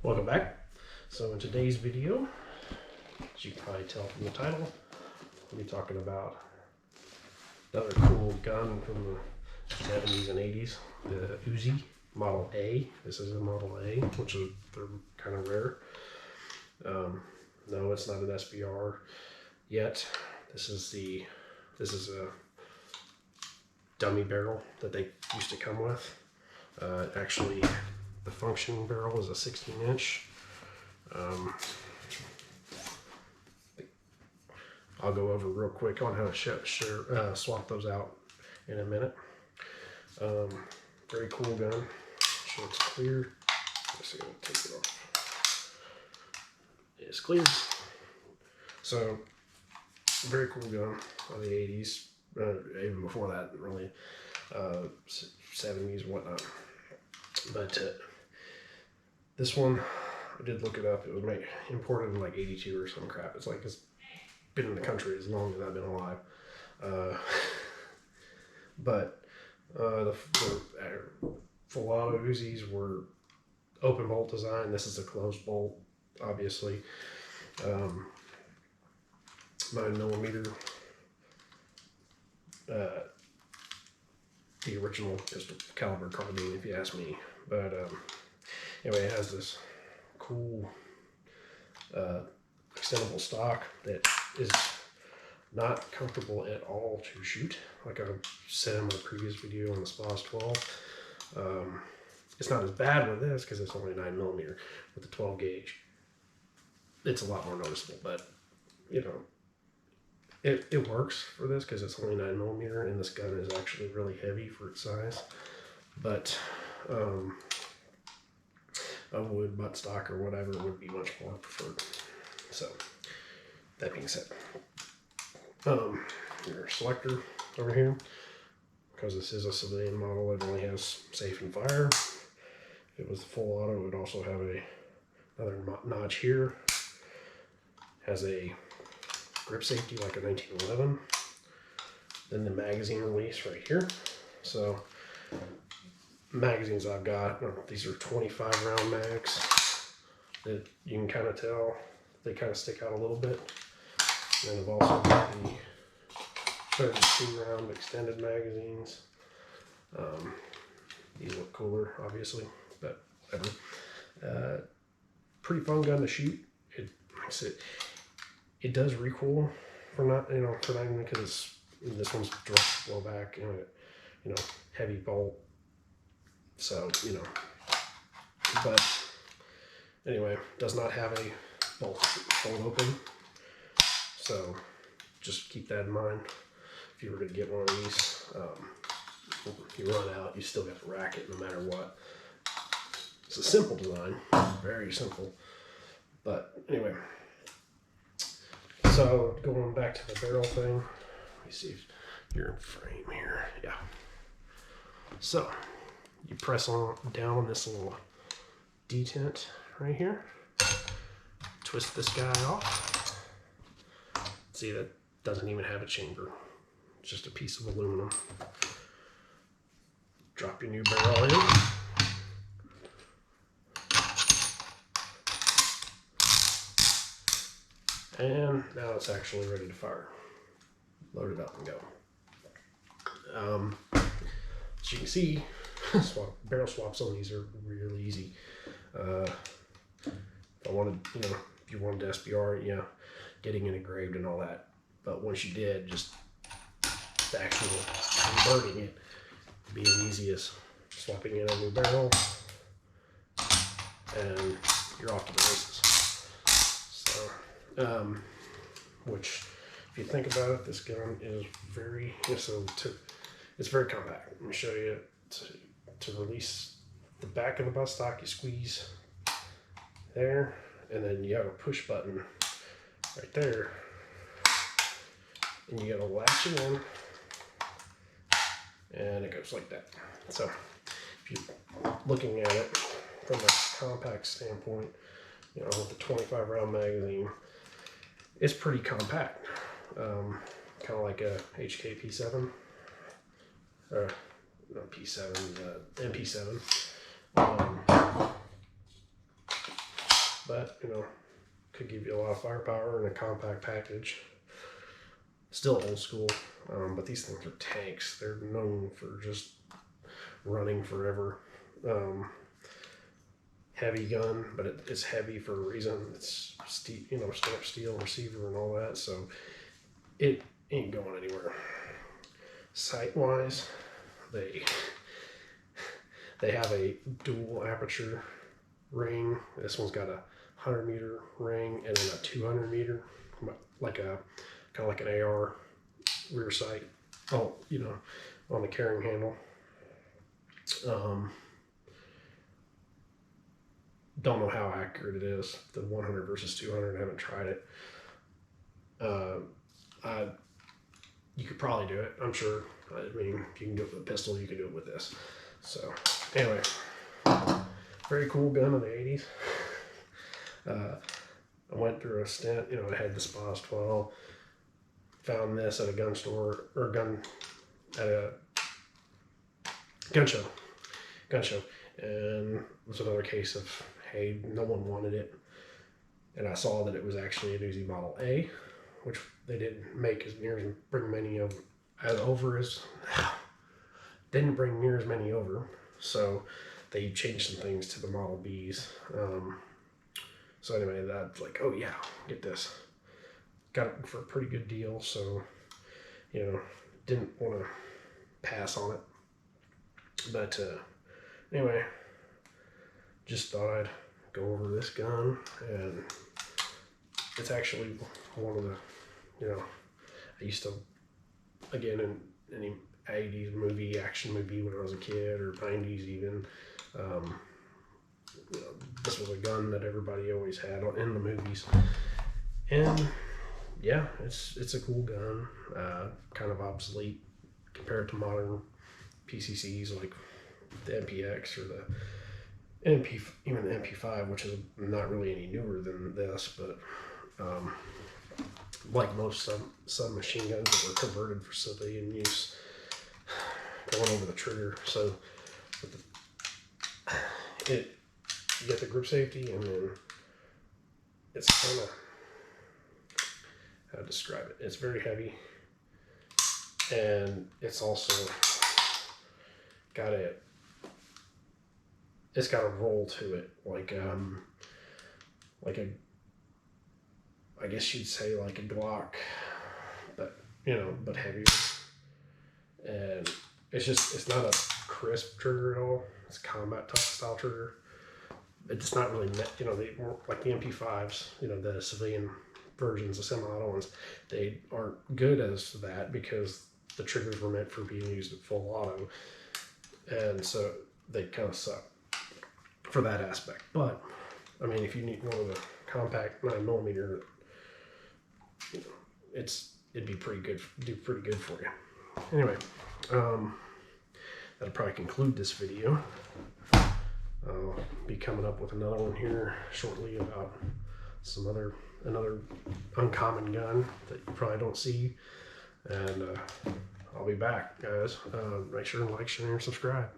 Welcome back. So in today's video, as you can probably tell from the title, we'll be talking about another cool gun from the 70s and 80s, the UZI Model A. This is a Model A, which is they're kind of rare. No, it's not an SBR yet. This is a dummy barrel that they used to come with. Actually, the functioning barrel is a 16-inch. I'll go over real quick on how to swap those out in a minute. Very cool gun. Sure it's clear. Let's see, I'll take it off. It's clear. So, very cool gun of the 80s, even before that, really, 70s and whatnot. But this one, I did look it up. It was imported in like 82 or some crap. It's like it's been in the country as long as I've been alive. But the full auto Uzis were open bolt design. This is a closed bolt, obviously. 9mm. The original pistol caliber carbine, if you ask me. But anyway, it has this cool extendable stock that is not comfortable at all to shoot. Like I said in my previous video on the SPAS 12, it's not as bad with this because it's only 9mm. With the 12 gauge, it's a lot more noticeable. But you know, it works for this because it's only 9mm, and this gun is actually really heavy for its size. But a wood buttstock or whatever would be much more preferred. So that being said, your selector over here, because this is a civilian model, it only has safe and fire. If it was full auto, it would also have another notch here. Has a grip safety like a 1911. Then the magazine release right here. So magazines I've got, these are 25 round mags that you can kind of tell they kind of stick out a little bit. And I've also got the 32 round extended magazines. These look cooler, obviously, but whatever. Pretty fun gun to shoot. Like I said, it does recoil for not even because this one's direct blowback, heavy bolt. So, but anyway, does not have a bolt open. So just keep that in mind. If you were going to get one of these, if you run out, you still got to rack it no matter what. It's a simple design, very simple. But anyway, so going back to the barrel thing, let me see if you're in frame here. Yeah. So you press down on this little detent right here. Twist this guy off. See, that doesn't even have a chamber. It's just a piece of aluminum. Drop your new barrel in. And now it's actually ready to fire. Load it up and go. As you can see, barrel swaps on these are really easy. If you wanted to SBR, getting it engraved and all that. But once you did, just the actual converting it would be as easy as swapping in a new barrel, and you're off to the races. So, which, if you think about it, this gun is it's very compact. Let me show you. To release the back of the buttstock, you squeeze there, and then you have a push button right there, and you gotta latch it in, and it goes like that. So if you're looking at it from a compact standpoint, with the 25 round magazine, it's pretty compact. Kind of like a HK P7, or no, P7, MP7. that, you know, could give you a lot of firepower in a compact package. Still old school, but these things are tanks. They're known for just running forever. Heavy gun, but it's heavy for a reason. It's steel, you know, stamped steel receiver and all that, so it ain't going anywhere. Sight wise, they have a dual aperture ring. This one's got a 100-meter ring and then a 200-meter, like a kind of like an AR rear sight. Oh, you know, on the carrying handle. Don't know how accurate it is. The 100 versus 200. I haven't tried it. You could probably do it. I'm sure. I mean, if you can do it with a pistol, you can do it with this. So anyway, very cool gun in the 80s. I went through a stint. You know, I had the SPAS 12. Found this at a gun store or at a gun show, and it was another case of, hey, no one wanted it, and I saw that it was actually a UZI Model A, which they didn't make as near as bring many of as over as didn't bring near as many over, so they changed some things to the Model Bs. So anyway, that's like, oh yeah, get this. Got it for a pretty good deal, so you know, didn't want to pass on it. But anyway, just thought I'd go over this gun, and it's actually one of the, you know, I used to, again, in any 80s movie, action movie when I was a kid, or 90s even, you know, this was a gun that everybody always had in the movies. And yeah, it's a cool gun, kind of obsolete compared to modern PCCs like the MPX or the MP, even the MP5, which is not really any newer than this, but like most submachine guns that were converted for civilian use, going over the trigger. So you get the grip safety, and then it's kind of, how to describe it, it's very heavy, and it's also got a roll to it, like a, I guess you'd say like a Glock, but you know, but heavier. And it's not a crisp trigger at all. It's a combat style trigger. It's not really, you know, they like the MP5s, you know, the civilian versions, the semi-auto ones, they aren't good as that because the triggers were meant for being used at full auto, and so they kind of suck for that aspect. But I mean, if you need one of the compact 9mm, you know, it'd be pretty good, do pretty good for you. Anyway, that'll probably conclude this video. I'll be coming up with another one here shortly about another uncommon gun that you probably don't see, and I'll be back, guys. Make sure to like, share, and subscribe.